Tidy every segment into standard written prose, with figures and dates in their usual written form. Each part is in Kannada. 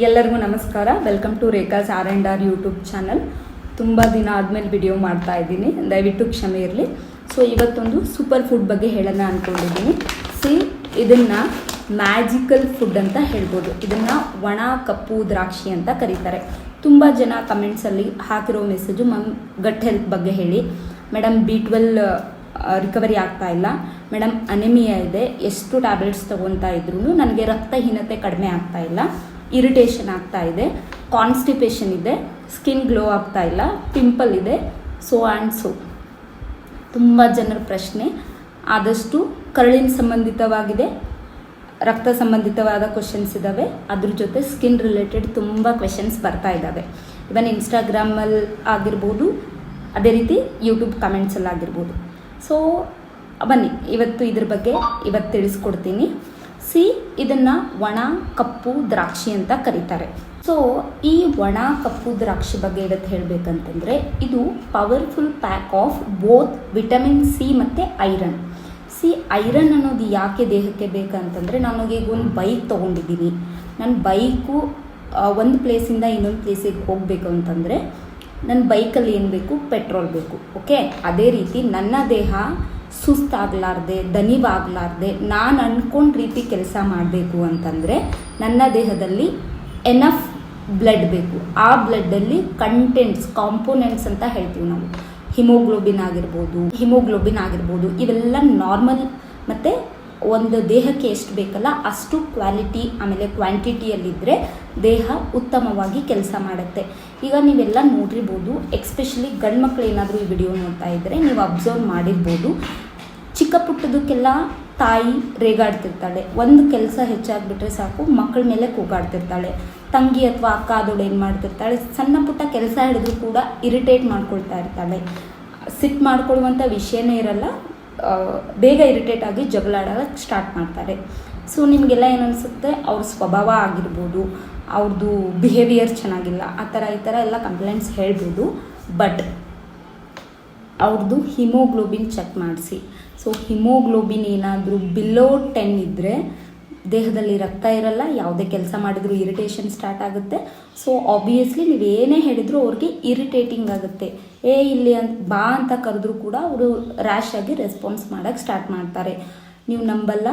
ಎಲ್ಲರಿಗೂ ನಮಸ್ಕಾರ. Welcome to Rekha's R&R YouTube channel. ತುಂಬ ದಿನ ಆದಮೇಲೆ ವಿಡಿಯೋ ಮಾಡ್ತಾ ಇದ್ದೀನಿ, ದಯವಿಟ್ಟು ಕ್ಷಮೆ ಇರಲಿ. ಸೊ ಇವತ್ತೊಂದು ಸೂಪರ್ ಫುಡ್ ಬಗ್ಗೆ ಹೇಳೋಣ ಅಂದ್ಕೊಂಡಿದ್ದೀನಿ. ಇದನ್ನು ಮ್ಯಾಜಿಕಲ್ ಫುಡ್ ಅಂತ ಹೇಳ್ಬೋದು. ಇದನ್ನು ಒಣ ಕಪ್ಪು ದ್ರಾಕ್ಷಿ ಅಂತ ಕರೀತಾರೆ. ತುಂಬ ಜನ ಕಮೆಂಟ್ಸಲ್ಲಿ ಹಾಕಿರೋ ಮೆಸೇಜು, ಗಟ್ ಹೆಲ್ತ್ ಬಗ್ಗೆ ಹೇಳಿ ಮೇಡಮ್, B12 ರಿಕವರಿ ಆಗ್ತಾ ಇಲ್ಲ ಮೇಡಮ್, ಅನಿಮಿಯಾ ಇದೆ, ಎಷ್ಟು ಟ್ಯಾಬ್ಲೆಟ್ಸ್ ತೊಗೊತಾ ಇದ್ರೂ ನನಗೆ ರಕ್ತಹೀನತೆ ಕಡಿಮೆ ಆಗ್ತಾ ಇಲ್ಲ, ಇರಿಟೇಷನ್ ಆಗ್ತಾ ಇದೆ, ಕಾನ್ಸ್ಟಿಪೇಷನ್ ಇದೆ, ಸ್ಕಿನ್ ಗ್ಲೋ ಆಗ್ತಾ ಇಲ್ಲ, ಪಿಂಪಲ್ ಇದೆ, ಸೋ ಆ್ಯಂಡ್ ಸೋ. ತುಂಬ ಜನರ ಪ್ರಶ್ನೆ. ಆದಷ್ಟು ಕರಳಿನ ಸಂಬಂಧಿತವಾಗಿದೆ, ರಕ್ತ ಸಂಬಂಧಿತವಾದ ಕ್ವೆಶನ್ಸ್ ಇದ್ದಾವೆ, ಅದ್ರ ಜೊತೆ ಸ್ಕಿನ್ ರಿಲೇಟೆಡ್ ತುಂಬ ಕ್ವೆಶನ್ಸ್ ಬರ್ತಾ ಇದ್ದಾವೆ. ಇವನ್ ಇನ್ಸ್ಟಾಗ್ರಾಮಲ್ಲಿ ಆಗಿರ್ಬೋದು, ಅದೇ ರೀತಿ ಯೂಟ್ಯೂಬ್ ಕಮೆಂಟ್ಸಲ್ಲಿ ಆಗಿರ್ಬೋದು. ಸೊ ಬನ್ನಿ ಇವತ್ತು ಇದ್ರ ಬಗ್ಗೆ ತಿಳಿಸ್ಕೊಡ್ತೀನಿ. ಇದನ್ನು ಒಣ ಕಪ್ಪು ದ್ರಾಕ್ಷಿ ಅಂತ ಕರೀತಾರೆ. ಸೊ ಈ ಒಣ ಕಪ್ಪು ದ್ರಾಕ್ಷಿ ಬಗ್ಗೆ ಇವತ್ತು ಹೇಳಬೇಕಂತಂದರೆ, ಇದು powerful pack of both vitamin C ಮತ್ತು ಐರನ್. ಐರನ್ ಅನ್ನೋದು ಯಾಕೆ ದೇಹಕ್ಕೆ ಬೇಕಂತಂದರೆ, ನಾನು ಈಗ ಒಂದು ಬೈಕ್ ತೊಗೊಂಡಿದ್ದೀನಿ, ನನ್ನ ಬೈಕು ಒಂದು ಪ್ಲೇಸಿಂದ ಇನ್ನೊಂದು ಪ್ಲೇಸಿಗೆ ಹೋಗಬೇಕು ಅಂತಂದರೆ ನನ್ನ ಬೈಕಲ್ಲಿ ಏನು ಬೇಕು? ಪೆಟ್ರೋಲ್ ಬೇಕು. ಓಕೆ, ಅದೇ ರೀತಿ ನನ್ನ ದೇಹ ಸುಸ್ತಾಗಲಾರ್ದೆ, ದಣಿವಾಗಲಾರ್ದೆ, ನಾನು ಅಂದ್ಕೊಂಡ ರೀತಿ ಕೆಲಸ ಮಾಡಬೇಕು ಅಂತಂದರೆ ನನ್ನ ದೇಹದಲ್ಲಿ ಎನಫ್ ಬ್ಲಡ್ ಬೇಕು. ಆ ಬ್ಲಡ್ಡಲ್ಲಿ ಕಾಂಪೋನೆಂಟ್ಸ್ ಅಂತ ಹೇಳ್ತೀವಿ ನಾವು. ಹಿಮೋಗ್ಲೋಬಿನ್ ಆಗಿರ್ಬೋದು, ಇವೆಲ್ಲ ನಾರ್ಮಲ್ ಮತ್ತು ಒಂದು ದೇಹಕ್ಕೆ ಎಷ್ಟು ಬೇಕಲ್ಲ ಅಷ್ಟು ಕ್ವಾಲಿಟಿ ಆಮೇಲೆ ಕ್ವಾಂಟಿಟಿಯಲ್ಲಿದ್ದರೆ ದೇಹ ಉತ್ತಮವಾಗಿ ಕೆಲಸ ಮಾಡುತ್ತೆ. ಈಗ ನೀವೆಲ್ಲ ನೋಡಿರ್ಬೋದು, ಎಕ್ಸ್ಪೆಷಲಿ ಗಂಡು ಮಕ್ಕಳು ಏನಾದರೂ ಈ ವಿಡಿಯೋ ನೋಡ್ತಾ ಇದ್ದರೆ ನೀವು ಅಬ್ಸರ್ವ್ ಮಾಡಿರ್ಬೋದು, ಚಿಕ್ಕ ಪುಟ್ಟದಕ್ಕೆಲ್ಲ ತಾಯಿ ರೇಗಾಡ್ತಿರ್ತಾಳೆ. ಒಂದು ಕೆಲಸ ಹೆಚ್ಚಾಗಿಬಿಟ್ರೆ ಸಾಕು, ಮಕ್ಕಳ ಮೇಲೆ ಕೂಗಾಡ್ತಿರ್ತಾಳೆ. ತಂಗಿ ಅಥವಾ ಅಕ್ಕ ಆದೋಳು ಏನು ಮಾಡ್ತಿರ್ತಾಳೆ, ಸಣ್ಣ ಪುಟ್ಟ ಕೆಲಸ ಹಿಡಿದ್ರೂ ಕೂಡ ಇರಿಟೇಟ್ ಮಾಡ್ಕೊಳ್ತಾ ಇರ್ತಾಳೆ. ಸಿಟ್ಟು ಮಾಡ್ಕೊಳ್ಳುವಂಥ ವಿಷಯನೇ ಇರಲ್ಲ, ಬೇಗ ಇರಿಟೇಟ್ ಆಗಿ ಜಗಳಾಡೋಕ್ಕೆ ಸ್ಟಾರ್ಟ್ ಮಾಡ್ತಾರೆ. ಸೊ ನಿಮಗೆಲ್ಲ ಏನನ್ಸುತ್ತೆ, ಅವ್ರ ಸ್ವಭಾವ ಆಗಿರ್ಬೋದು, ಅವ್ರದ್ದು ಬಿಹೇವಿಯರ್ ಚೆನ್ನಾಗಿಲ್ಲ, ಈ ಥರ ಎಲ್ಲ ಕಂಪ್ಲೇಂಟ್ಸ್ ಹೇಳ್ಬೋದು. ಬಟ್ ಅವ್ರದ್ದು ಹಿಮೋಗ್ಲೋಬಿನ್ ಚೆಕ್ ಮಾಡಿಸಿ. ಸೊ ಹಿಮೋಗ್ಲೋಬಿನ್ ಏನಾದರೂ ಬಿಲೋ 10 ಇದ್ದರೆ ದೇಹದಲ್ಲಿ ರಕ್ತ ಇರಲ್ಲ, ಯಾವುದೇ ಕೆಲಸ ಮಾಡಿದರೂ ಇರಿಟೇಷನ್ ಸ್ಟಾರ್ಟ್ ಆಗುತ್ತೆ. ಸೊ ಆಬ್ವಿಯಸ್ಲಿ ನೀವೇನೇ ಹೇಳಿದರೂ ಅವ್ರಿಗೆ ಇರಿಟೇಟಿಂಗ್ ಆಗುತ್ತೆ. ಇಲ್ಲಿ ಬಾ ಅಂತ ಕರೆದ್ರೂ ಕೂಡ ಅವರು ರ್ಯಾಶ್ ಆಗಿ ರೆಸ್ಪಾನ್ಸ್ ಮಾಡೋಕ್ಕೆ ಸ್ಟಾರ್ಟ್ ಮಾಡ್ತಾರೆ. ನೀವು ನಂಬಲ್ಲ,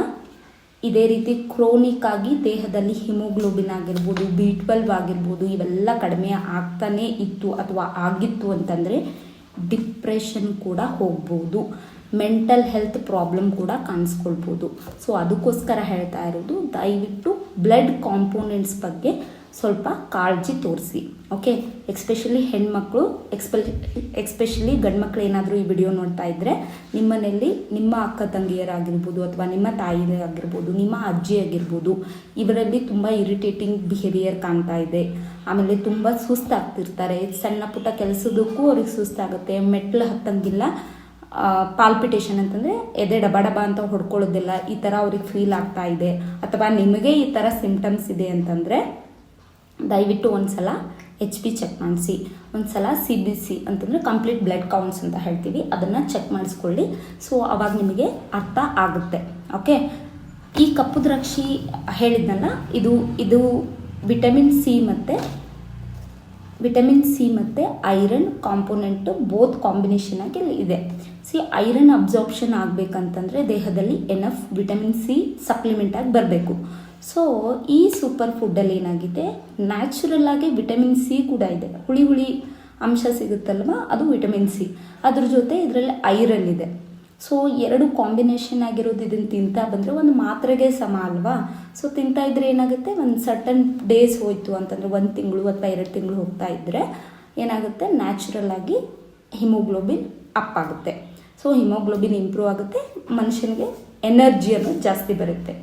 ಇದೇ ರೀತಿ ಕ್ರೋನಿಕ್ ಆಗಿ ದೇಹದಲ್ಲಿ ಹಿಮೋಗ್ಲೋಬಿನ್ ಆಗಿರ್ಬೋದು, B12 ಆಗಿರ್ಬೋದು, ಇವೆಲ್ಲ ಕಡಿಮೆ ಆಗ್ತಾನೇ ಇತ್ತು ಅಥವಾ ಆಗಿತ್ತು ಅಂತಂದರೆ ಡಿಪ್ರೆಷನ್ ಕೂಡ ಹೋಗ್ಬೋದು, ಮೆಂಟಲ್ ಹೆಲ್ತ್ ಪ್ರಾಬ್ಲಮ್ ಕೂಡ ಕಾಣಿಸ್ಕೊಳ್ಬೋದು. ಸೊ ಅದಕ್ಕೋಸ್ಕರ ಹೇಳ್ತಾ ಇರೋದು, ದಯವಿಟ್ಟು ಬ್ಲಡ್ ಕಾಂಪೋನೆಂಟ್ಸ್ ಬಗ್ಗೆ ಸ್ವಲ್ಪ ಕಾಳಜಿ ತೋರಿಸಿ. ಓಕೆ, ಎಕ್ಸ್ಪೆಷಲಿ ಹೆಣ್ಮಕ್ಳು, ಎಕ್ಸ್ಪೆಷಲಿ ಗಂಡು ಮಕ್ಕಳು ಏನಾದರೂ ಈ ವಿಡಿಯೋ ನೋಡ್ತಾ ಇದ್ದರೆ, ನಿಮ್ಮನೇಲಿ ನಿಮ್ಮ ಅಕ್ಕ ತಂಗಿಯರಾಗಿರ್ಬೋದು ಅಥವಾ ನಿಮ್ಮ ತಾಯಿ ಆಗಿರ್ಬೋದು, ನಿಮ್ಮ ಅಜ್ಜಿ ಆಗಿರ್ಬೋದು, ಇವರಲ್ಲಿ ತುಂಬ ಇರಿಟೇಟಿಂಗ್ ಬಿಹೇವಿಯರ್ ಕಾಣ್ತಾ ಇದೆ. ಆಮೇಲೆ ತುಂಬ ಸುಸ್ತಾಗ್ತಿರ್ತಾರೆ, ಸಣ್ಣ ಪುಟ್ಟ ಕೆಲಸದಕ್ಕೂ ಅವ್ರಿಗೆ ಸುಸ್ತಾಗುತ್ತೆ, ಮೆಟ್ಲು ಹತ್ತಂಗಿಲ್ಲ, ಪಾಲ್ಪಿಟೇಷನ್ ಅಂತಂದರೆ ಎದೆ ಡಬ ಡಬ ಅಂತ ಹೊಡ್ಕೊಳ್ಳೋದಿಲ್ಲ, ಈ ಥರ ಅವ್ರಿಗೆ ಫೀಲ್ ಆಗ್ತಾ ಇದೆ, ಅಥವಾ ನಿಮಗೆ ಈ ಥರ ಸಿಂಪ್ಟಮ್ಸ್ ಇದೆ ಅಂತಂದರೆ ದಯವಿಟ್ಟು ಒಂದು ಸಲ HP ಚೆಕ್ ಮಾಡಿಸಿ. ಒಂದು ಸಲ CBC ಅಂತಂದರೆ ಕಂಪ್ಲೀಟ್ ಬ್ಲಡ್ ಕೌಂಟ್ಸ್ ಅಂತ ಹೇಳ್ತೀವಿ, ಅದನ್ನು ಚೆಕ್ ಮಾಡಿಸ್ಕೊಳ್ಳಿ. ಸೊ ಅವಾಗ ನಿಮಗೆ ಅರ್ಥ ಆಗುತ್ತೆ. ಓಕೆ, ಈ ಕಪ್ಪು ದ್ರಾಕ್ಷಿ ಹೇಳಿದ್ನಲ್ಲ, ಇದು ವಿಟಮಿನ್ ಸಿ ಮತ್ತು ಐರನ್ ಕಾಂಪೋನೆಂಟು ಬೋತ್ ಕಾಂಬಿನೇಷನ್ ಆಗಿ ಇದೆ. ಐರನ್ ಅಬ್ಸಾರ್ಪ್ಷನ್ ಆಗಬೇಕಂತಂದರೆ ದೇಹದಲ್ಲಿ ಎನಫ್ ವಿಟಮಿನ್ ಸಿ ಸಪ್ಲಿಮೆಂಟ್ ಆಗಿ ಬರಬೇಕು. ಸೊ ಈ ಸೂಪರ್ ಫುಡ್ಡಲ್ಲಿ ಏನಾಗಿದೆ, ನ್ಯಾಚುರಲ್ ಆಗಿ ವಿಟಮಿನ್ ಸಿ ಕೂಡ ಇದೆ. ಹುಳಿ ಅಂಶ ಸಿಗುತ್ತಲ್ವ, ಅದು ವಿಟಮಿನ್ ಸಿ. ಅದ್ರ ಜೊತೆ ಇದರಲ್ಲಿ ಐರನ್ ಇದೆ. ಸೊ ಎರಡು ಕಾಂಬಿನೇಷನ್ ಆಗಿರೋದು ಇದನ್ನು ತಿಂತಾ ಬಂದರೆ ಒಂದು ಮಾತ್ರೆಗೆ ಸಮ ಅಲ್ವಾ. ಸೊ ತಿಂತಾ ಇದ್ರೆ ಏನಾಗುತ್ತೆ, ಒಂದು ಸರ್ಟನ್ ಡೇಸ್ ಹೋಯಿತು ಅಂತಂದರೆ 1 ತಿಂಗಳು ಅಥವಾ 2 ತಿಂಗಳು ಹೋಗ್ತಾ ಇದ್ದರೆ ಏನಾಗುತ್ತೆ, ನ್ಯಾಚುರಲ್ ಆಗಿ ಹಿಮೋಗ್ಲೋಬಿನ್ ಅಪ್ ಆಗುತ್ತೆ. ಸೊ ಹಿಮೋಗ್ಲೋಬಿನ್ ಇಂಪ್ರೂವ್ ಆಗುತ್ತೆ, ಮನುಷ್ಯನಿಗೆ ಎನರ್ಜಿ ಅನ್ನೋದು ಜಾಸ್ತಿ ಬರುತ್ತೆ.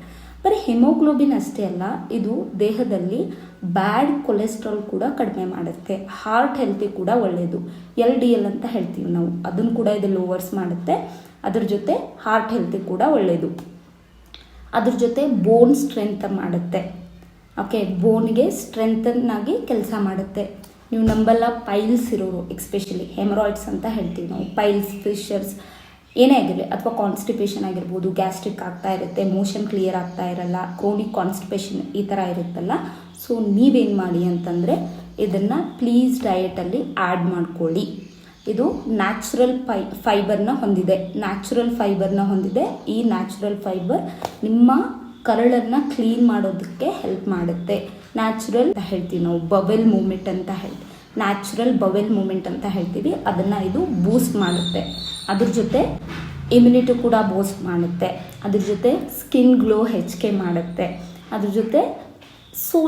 ಬರೀ ಹಿಮೋಗ್ಲೋಬಿನ್ ಅಷ್ಟೇ ಅಲ್ಲ, ಇದು ದೇಹದಲ್ಲಿ ಬ್ಯಾಡ್ ಕೊಲೆಸ್ಟ್ರಾಲ್ ಕೂಡ ಕಡಿಮೆ ಮಾಡುತ್ತೆ, ಹಾರ್ಟ್ ಹೆಲ್ತಿಗೆ ಕೂಡ ಒಳ್ಳೆಯದು. LDL ಅಂತ ಹೇಳ್ತೀವಿ ನಾವು, ಅದನ್ನು ಕೂಡ ಇದು ಲೋವರ್ಸ್ ಮಾಡುತ್ತೆ. ಅದ್ರ ಜೊತೆ ಹಾರ್ಟ್ ಹೆಲ್ತಿಗೆ ಕೂಡ ಒಳ್ಳೆಯದು. ಅದ್ರ ಜೊತೆ ಬೋನ್ ಸ್ಟ್ರೆಂತ್ ಮಾಡುತ್ತೆ. ಓಕೆ, ಬೋನ್ಗೆ ಸ್ಟ್ರೆಂತನ್ನಾಗಿ ಕೆಲಸ ಮಾಡುತ್ತೆ. ನೀವು ನಂಬಲ್ಲ, ಪೈಲ್ಸ್ ಇರೋರು, ಎಕ್ಸ್ಪೆಷಲಿ ಹೆಮರಾಯ್ಡ್ಸ್ ಅಂತ ಹೇಳ್ತೀವಿ ನಾವು, ಪೈಲ್ಸ್, ಫಿಶರ್ಸ್, ಏನೇ ಆಗಿರಲಿ, ಅಥವಾ ಕಾನ್ಸ್ಟಿಪೇಷನ್ ಆಗಿರ್ಬೋದು, ಗ್ಯಾಸ್ಟ್ರಿಕ್ ಆಗ್ತಾ ಇರುತ್ತೆ, ಮೋಷನ್ ಕ್ಲಿಯರ್ ಆಗ್ತಾ ಇರಲ್ಲ, ಕ್ರೋನಿಕ್ ಕಾನ್ಸ್ಟಿಪೇಷನ್ ಈ ಥರ ಇರುತ್ತಲ್ಲ. ಸೊ ನೀವೇನು ಮಾಡಿ ಅಂತಂದರೆ ಇದನ್ನು ಪ್ಲೀಸ್ ಡಯಟಲ್ಲಿ ಆ್ಯಡ್ ಮಾಡ್ಕೊಳ್ಳಿ. ಇದು ನ್ಯಾಚುರಲ್ ಫೈಬರ್ನ ಹೊಂದಿದೆ. ಈ ನ್ಯಾಚುರಲ್ ಫೈಬರ್ ನಿಮ್ಮ ಕರಳನ್ನು ಕ್ಲೀನ್ ಮಾಡೋದಕ್ಕೆ ಹೆಲ್ಪ್ ಮಾಡುತ್ತೆ. ನ್ಯಾಚುರಲ್ ಅಂತ ಹೇಳ್ತೀವಿ ನಾವು, ಬವೆಲ್ ಮೂಮೆಂಟ್ ಅಂತ ಹೇಳ್ತೀವಿ, ನ್ಯಾಚುರಲ್ ಬವೆಲ್ ಮೂಮೆಂಟ್ ಅಂತ ಹೇಳ್ತೀವಿ. ಅದನ್ನು ಇದು ಬೂಸ್ಟ್ ಮಾಡುತ್ತೆ. ಅದ್ರ ಜೊತೆ ಇಮ್ಯುನಿಟಿ ಕೂಡ ಬೂಸ್ಟ್ ಮಾಡುತ್ತೆ. ಅದ್ರ ಜೊತೆ ಸ್ಕಿನ್ ಗ್ಲೋ ಹೆಚ್ಚಿಗೆ ಮಾಡುತ್ತೆ. ಅದ್ರ ಜೊತೆ ಸೊ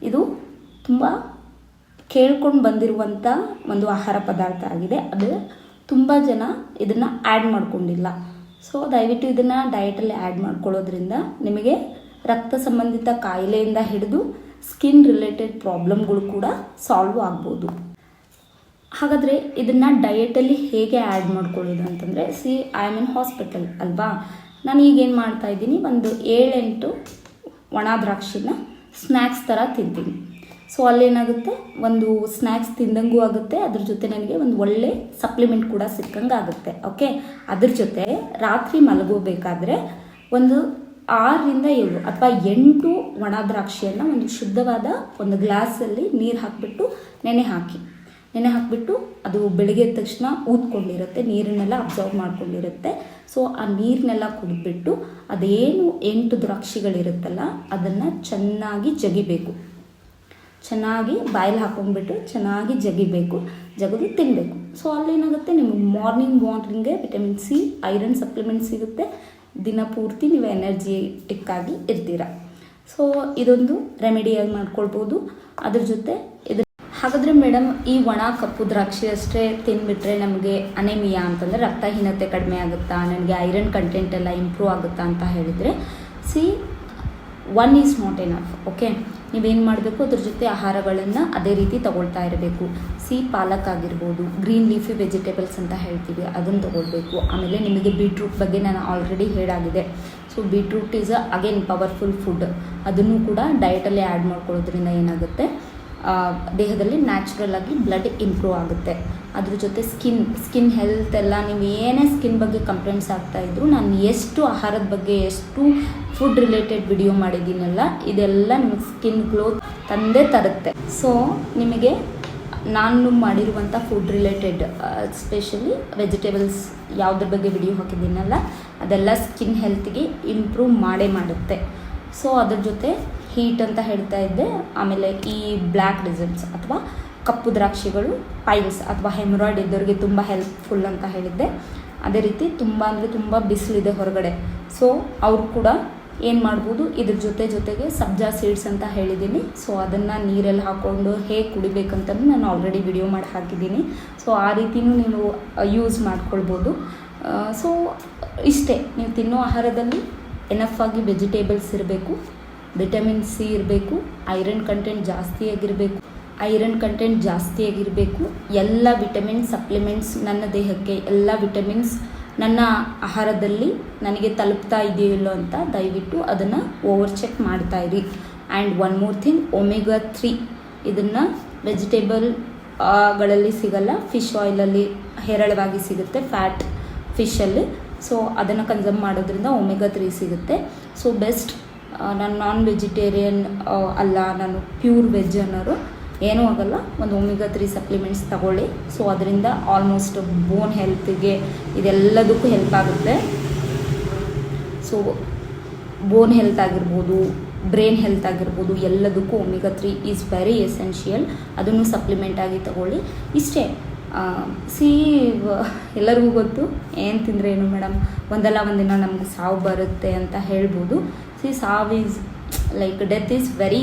ಇದು ತುಂಬ ಕೇಳ್ಕೊಂಡು ಬಂದಿರುವಂಥ ಒಂದು ಆಹಾರ ಪದಾರ್ಥ ಆಗಿದೆ. ಅದು ತುಂಬ ಜನ ಇದನ್ನು ಆ್ಯಡ್ ಮಾಡ್ಕೊಂಡಿಲ್ಲ. ಸೊ ದಯವಿಟ್ಟು ಇದನ್ನು ಡಯಟಲ್ಲಿ ಆ್ಯಡ್ ಮಾಡ್ಕೊಳ್ಳೋದ್ರಿಂದ ನಿಮಗೆ ರಕ್ತ ಸಂಬಂಧಿತ ಕಾಯಿಲೆಯಿಂದ ಹಿಡಿದು ಸ್ಕಿನ್ ರಿಲೇಟೆಡ್ ಪ್ರಾಬ್ಲಮ್ಗಳು ಕೂಡ ಸಾಲ್ವ್ ಆಗ್ಬೋದು. ಹಾಗಾದರೆ ಇದನ್ನು ಡಯಟಲ್ಲಿ ಹೇಗೆ ಆ್ಯಡ್ ಮಾಡ್ಕೊಳ್ಳೋದು ಅಂತಂದರೆ, ಐ ಆಮ್ ಇನ್ ಹಾಸ್ಪಿಟಲ್ ಅಲ್ವಾ, ನಾನು ಈಗೇನು ಮಾಡ್ತಾಯಿದ್ದೀನಿ, ಒಂದು 7-8 ಒಣ ದ್ರಾಕ್ಷಿನ ಸ್ನ್ಯಾಕ್ಸ್ ಥರ ತಿಂತೀನಿ. ಸೊ ಅಲ್ಲೇನಾಗುತ್ತೆ, ಒಂದು ಸ್ನ್ಯಾಕ್ಸ್ ತಿಂದಂಗೂ ಆಗುತ್ತೆ, ಅದ್ರ ಜೊತೆ ನನಗೆ ಒಂದು ಒಳ್ಳೆ ಸಪ್ಲಿಮೆಂಟ್ ಕೂಡ ಸಿಕ್ಕಂಗೆ ಆಗುತ್ತೆ. ಓಕೆ, ಅದ್ರ ಜೊತೆ ರಾತ್ರಿ ಮಲಗೋಬೇಕಾದ್ರೆ ಒಂದು 6-7 ಅಥವಾ 8 ಒಣ ದ್ರಾಕ್ಷಿಯನ್ನು ಒಂದು ಶುದ್ಧವಾದ ಒಂದು ಗ್ಲಾಸಲ್ಲಿ ನೀರು ಹಾಕಿಬಿಟ್ಟು ನೆನೆ ಹಾಕಿಬಿಟ್ಟು ಅದು ಬೆಳಗ್ಗೆ ಎದ್ದ ತಕ್ಷಣ ಊದ್ಕೊಂಡಿರುತ್ತೆ, ನೀರನ್ನೆಲ್ಲ ಅಬ್ಸರ್ವ್ ಮಾಡ್ಕೊಂಡಿರುತ್ತೆ. ಸೊ ಆ ನೀರನ್ನೆಲ್ಲ ಕುಡಿದ್ಬಿಟ್ಟು ಅದೇನು 8 ದ್ರಾಕ್ಷಿಗಳಿರುತ್ತಲ್ಲ ಅದನ್ನು ಚೆನ್ನಾಗಿ ಚೆನ್ನಾಗಿ ಬಾಯಲ್ಲಿ ಹಾಕೊಂಡ್ಬಿಟ್ಟು ಚೆನ್ನಾಗಿ ಜಗದು ತಿನ್ನಬೇಕು. ಸೊ ಅಲ್ಲೇನಾಗುತ್ತೆ, ನಿಮಗೆ ಮಾರ್ನಿಂಗ್ಗೆ ವಿಟಮಿನ್ ಸಿ, ಐರನ್ ಸಪ್ಲಿಮೆಂಟ್ ಸಿಗುತ್ತೆ. ದಿನ ಪೂರ್ತಿ ನೀವು ಎನರ್ಜಿಟಿಕ್ ಆಗಿ ಇರ್ತೀರ. ಸೊ ಇದೊಂದು ರೆಮಿಡಿಯಾಗಿ ಮಾಡ್ಕೊಳ್ಬೋದು. ಅದ್ರ ಜೊತೆ ಹಾಗಾದರೆ ಮೇಡಮ್, ಈ ಒಣ ಕಪ್ಪು ದ್ರಾಕ್ಷಿ ಅಷ್ಟೇ ತಿಂದುಬಿಟ್ರೆ ನಮಗೆ ಅನೆಮಿಯಾ ಅಂತಂದರೆ ರಕ್ತಹೀನತೆ ಕಡಿಮೆ ಆಗುತ್ತಾ, ನನಗೆ ಐರನ್ ಕಂಟೆಂಟ್ ಎಲ್ಲ ಇಂಪ್ರೂವ್ ಆಗುತ್ತಾ ಅಂತ ಹೇಳಿದರೆ, one is not enough. Okay, ನೀವೇನು ಮಾಡಬೇಕು, ಅದ್ರ ಜೊತೆ ಆಹಾರಗಳನ್ನು ಅದೇ ರೀತಿ ತಗೊಳ್ತಾ ಇರಬೇಕು. ಪಾಲಕ್ ಆಗಿರ್ಬೋದು, ಗ್ರೀನ್ ಲೀಫಿ ವೆಜಿಟೇಬಲ್ಸ್ ಅಂತ ಹೇಳ್ತೀವಿ, ಅದನ್ನು ತೊಗೊಳ್ಬೇಕು. ಆಮೇಲೆ ನಿಮಗೆ ಬೀಟ್ರೂಟ್ ಬಗ್ಗೆ ನಾನು ಆಲ್ರೆಡಿ ಹೇಳಾಗಿದೆ. So beetroot is again powerful food. ಅದನ್ನು ಕೂಡ ಡಯಟಲ್ಲಿ ಆ್ಯಡ್ ಮಾಡ್ಕೊಳ್ಳೋದ್ರಿಂದ ಏನಾಗುತ್ತೆ, ದೇಹದಲ್ಲಿ ನ್ಯಾಚುರಲ್ ಆಗಿ ಬ್ಲಡ್ ಇಂಪ್ರೂವ್ ಆಗುತ್ತೆ. ಅದ್ರ ಜೊತೆ ಸ್ಕಿನ್ ಹೆಲ್ತ್ ಎಲ್ಲ, ನೀವು ಏನೇ ಸ್ಕಿನ್ ಬಗ್ಗೆ ಕಂಪ್ಲೇಂಟ್ಸ್ ಆಗ್ತಾಯಿದ್ರು, ನಾನು ಎಷ್ಟು ಆಹಾರದ ಬಗ್ಗೆ, ಎಷ್ಟು ಫುಡ್ ರಿಲೇಟೆಡ್ ವಿಡಿಯೋ ಮಾಡಿದ್ದೀನಲ್ಲ, ಇದೆಲ್ಲ ನಿಮಗೆ ಸ್ಕಿನ್ ಗ್ಲೋ ತಂದೇ ತರುತ್ತೆ. ಸೊ ನಿಮಗೆ ನಾನು ಮಾಡಿರುವಂಥ ಫುಡ್ ರಿಲೇಟೆಡ್ ಸ್ಪೆಷಲಿ ವೆಜಿಟೇಬಲ್ಸ್ ಯಾವುದ್ರ ಬಗ್ಗೆ ವಿಡಿಯೋ ಹಾಕಿದ್ದೀನಲ್ಲ, ಅದೆಲ್ಲ ಸ್ಕಿನ್ ಹೆಲ್ತ್ಗೆ ಇಂಪ್ರೂವ್ ಮಾಡುತ್ತೆ. ಸೊ ಅದ್ರ ಜೊತೆ ಹೀಟ್ ಅಂತ ಹೇಳ್ತಾ ಇದ್ದೆ. ಆಮೇಲೆ ಈ ಬ್ಲ್ಯಾಕ್ ರಿಸಲ್ಟ್ಸ್ ಅಥವಾ ಕಪ್ಪು ದ್ರಾಕ್ಷಿಗಳು ಪೈಲ್ಸ್ ಅಥವಾ ಹೆಮರಾಯ್ಡ್ ಇದ್ದವ್ರಿಗೆ ತುಂಬ ಹೆಲ್ಪ್ಫುಲ್ ಅಂತ ಹೇಳಿದ್ದೆ. ಅದೇ ರೀತಿ ತುಂಬ ಬಿಸಿಲಿದೆ ಹೊರಗಡೆ. ಸೊ ಅವರು ಕೂಡ ಏನು ಮಾಡ್ಬೋದು, ಇದ್ರ ಜೊತೆಗೆ ಸಬ್ಜಾ ಸೀಡ್ಸ್ ಅಂತ ಹೇಳಿದ್ದೀನಿ. ಸೊ ಅದನ್ನು ನೀರಲ್ಲಿ ಹಾಕ್ಕೊಂಡು ಹೇಗೆ ಕುಡಿಬೇಕಂತಲೂ ನಾನು ಆಲ್ರೆಡಿ ವಿಡಿಯೋ ಮಾಡಿ ಹಾಕಿದ್ದೀನಿ. ಸೊ ಆ ರೀತಿಯೂ ನೀವು ಯೂಸ್ ಮಾಡ್ಕೊಳ್ಬೋದು. ಸೊ ಇಷ್ಟೇ, ನೀವು ತಿನ್ನೋ ಆಹಾರದಲ್ಲಿ ಎನಫ್ ಆಗಿ ವೆಜಿಟೇಬಲ್ಸ್ ಇರಬೇಕು, ವಿಟಮಿನ್ ಸಿ ಇರಬೇಕು, ಐರನ್ ಕಂಟೆಂಟ್ ಜಾಸ್ತಿ ಆಗಿರಬೇಕು. ಎಲ್ಲ ವಿಟಮಿನ್ ಸಪ್ಲಿಮೆಂಟ್ಸ್ ನನ್ನ ದೇಹಕ್ಕೆ, ಎಲ್ಲ ವಿಟಮಿನ್ಸ್ ನನ್ನ ಆಹಾರದಲ್ಲಿ ನನಗೆ ತಲುಪ್ತಾ ಇದೆಯೋ ಇಲ್ಲೋ ಅಂತ ದಯವಿಟ್ಟು ಅದನ್ನು ಓವರ್ ಚೆಕ್ ಮಾಡ್ತಾಯಿರಿ. And one more thing, omega 3 ಇದನ್ನು ವೆಜಿಟೇಬಲ್ಗಳಲ್ಲಿ ಸಿಗಲ್ಲ, ಫಿಶ್ ಆಯಿಲಲ್ಲಿ ಹೇರಳವಾಗಿ ಸಿಗುತ್ತೆ, ಫ್ಯಾಟ್ ಫಿಶಲ್ಲಿ. ಸೊ ಅದನ್ನು ಕನ್ಸಮ್ ಮಾಡೋದ್ರಿಂದ ಒಮೆಗಾ 3 ಸಿಗುತ್ತೆ. So best. ನಾನು ನಾನ್ ವೆಜಿಟೇರಿಯನ್ ಅಲ್ಲ, ನಾನು ಪ್ಯೂರ್ ವೆಜ್ ಅನ್ನೋರು ಏನೂ ಆಗಲ್ಲ, ಒಂದು ಒಮೆಗಾ 3 ಸಪ್ಲಿಮೆಂಟ್ಸ್ ತಗೊಳ್ಳಿ. ಸೊ ಅದರಿಂದ ಆಲ್ಮೋಸ್ಟ್ ಬೋನ್ ಹೆಲ್ತಿಗೆ ಇದೆಲ್ಲದಕ್ಕೂ ಹೆಲ್ಪ್ ಆಗುತ್ತೆ. ಸೊ ಬೋನ್ ಹೆಲ್ತ್ ಆಗಿರ್ಬೋದು, ಬ್ರೈನ್ ಹೆಲ್ತ್ ಆಗಿರ್ಬೋದು, ಎಲ್ಲದಕ್ಕೂ ಒಮೆಗಾ 3 ಈಸ್ ವೆರಿ ಎಸೆನ್ಷಿಯಲ್. ಅದನ್ನು ಸಪ್ಲಿಮೆಂಟ್ ಆಗಿ ತಗೊಳ್ಳಿ. ಇಷ್ಟೇ. ಎಲ್ಲರಿಗೂ ಗೊತ್ತು, ಏನು ತಿಂದರೆ ಏನು ಮೇಡಮ್, ಒಂದಲ್ಲ ಒಂದಿನ ನಮಗೆ ಸಾವು ಬರುತ್ತೆ ಅಂತ ಹೇಳ್ಬೋದು. ಸಾವು is like death is very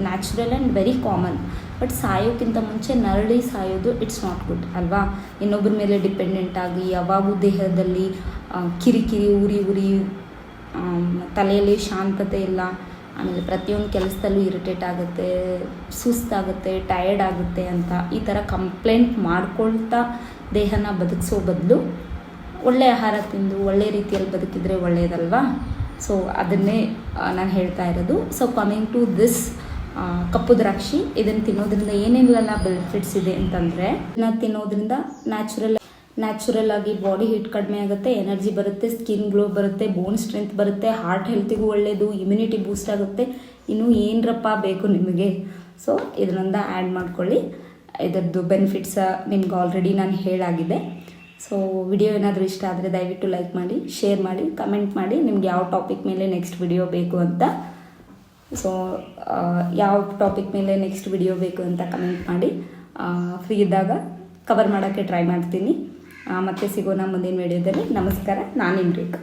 natural and very common. But ಸಾಯೋಕ್ಕಿಂತ ಮುಂಚೆ ನರಳಿ ಸಾಯೋದು ಇಟ್ಸ್ ನಾಟ್ ಗುಡ್ ಅಲ್ವಾ. ಇನ್ನೊಬ್ಬರ ಮೇಲೆ ಡಿಪೆಂಡೆಂಟ್ ಆಗಿ ಯಾವಾಗೂ ದೇಹದಲ್ಲಿ ಕಿರಿಕಿರಿ, ಉರಿ, ತಲೆಯಲ್ಲಿ ಶಾಂತತೆ ಇಲ್ಲ, ಆಮೇಲೆ ಪ್ರತಿಯೊಂದು ಕೆಲಸದಲ್ಲೂ ಇರಿಟೇಟ್ ಆಗುತ್ತೆ, ಸುಸ್ತಾಗುತ್ತೆ, ಟಯರ್ಡ್ ಆಗುತ್ತೆ ಅಂತ ಈ ಥರ ಕಂಪ್ಲೇಂಟ್ ಮಾಡ್ಕೊಳ್ತಾ ದೇಹನ ಬದುಕಿಸೋ ಬದಲು ಒಳ್ಳೆ ಆಹಾರ ತಿಂದು ಒಳ್ಳೆ ರೀತಿಯಲ್ಲಿ ಬದುಕಿದ್ರೆ ಒಳ್ಳೆಯದಲ್ವಾ. ಸೊ ಅದನ್ನೇ ನಾನು ಹೇಳ್ತಾ ಇರೋದು. ಸೊ ಕಮಿಂಗ್ ಟು ದಿಸ್ ಕಪ್ಪು ದ್ರಾಕ್ಷಿ, ಇದನ್ನು ತಿನ್ನೋದ್ರಿಂದ ಏನೇನೆಲ್ಲ ಬೆನಿಫಿಟ್ಸ್ ಇದೆ ಅಂತಂದರೆ, ಇದನ್ನು ತಿನ್ನೋದ್ರಿಂದ ನ್ಯಾಚುರಲ್ ಆಗಿ ಬಾಡಿ ಹೀಟ್ ಕಡಿಮೆ ಆಗುತ್ತೆ, ಎನರ್ಜಿ ಬರುತ್ತೆ, ಸ್ಕಿನ್ ಗ್ಲೋ ಬರುತ್ತೆ, ಬೋನ್ ಸ್ಟ್ರೆಂತ್ ಬರುತ್ತೆ, ಹಾರ್ಟ್ ಹೆಲ್ತಿಗೂ ಒಳ್ಳೆಯದು, ಇಮ್ಯುನಿಟಿ ಬೂಸ್ಟ್ ಆಗುತ್ತೆ. ಇನ್ನೂ ಏನರಪ್ಪ ಬೇಕು ನಿಮಗೆ. ಸೊ ಇದನ್ನೊಂದು ಆ್ಯಡ್ ಮಾಡ್ಕೊಳ್ಳಿ. ಇದರದ್ದು ಬೆನಿಫಿಟ್ಸ ನಿಮ್ಗೆ ಆಲ್ರೆಡಿ ನಾನು ಹೇಳಾಗಿದೆ. ಸೊ ವಿಡಿಯೋ ಏನಾದರೂ ಇಷ್ಟ ಆದರೆ ದಯವಿಟ್ಟು ಲೈಕ್ ಮಾಡಿ, ಶೇರ್ ಮಾಡಿ, ಕಮೆಂಟ್ ಮಾಡಿ ನಿಮ್ಗೆ ಯಾವ ಟಾಪಿಕ್ ಮೇಲೆ ನೆಕ್ಸ್ಟ್ ವಿಡಿಯೋ ಬೇಕು ಅಂತ. ಸೊ ಯಾವ ಟಾಪಿಕ್ ಮೇಲೆ ನೆಕ್ಸ್ಟ್ ವಿಡಿಯೋ ಬೇಕು ಅಂತ ಕಮೆಂಟ್ ಮಾಡಿ. ಫ್ರೀ ಇದ್ದಾಗ ಕವರ್ ಮಾಡೋಕ್ಕೆ ಟ್ರೈ ಮಾಡ್ತೀನಿ. ಮತ್ತೆ ಸಿಗೋಣ ಮುಂದಿನ ವಿಡಿಯೋದಲ್ಲಿ. ನಮಸ್ಕಾರ, ನಾನು ರೇಖಾ.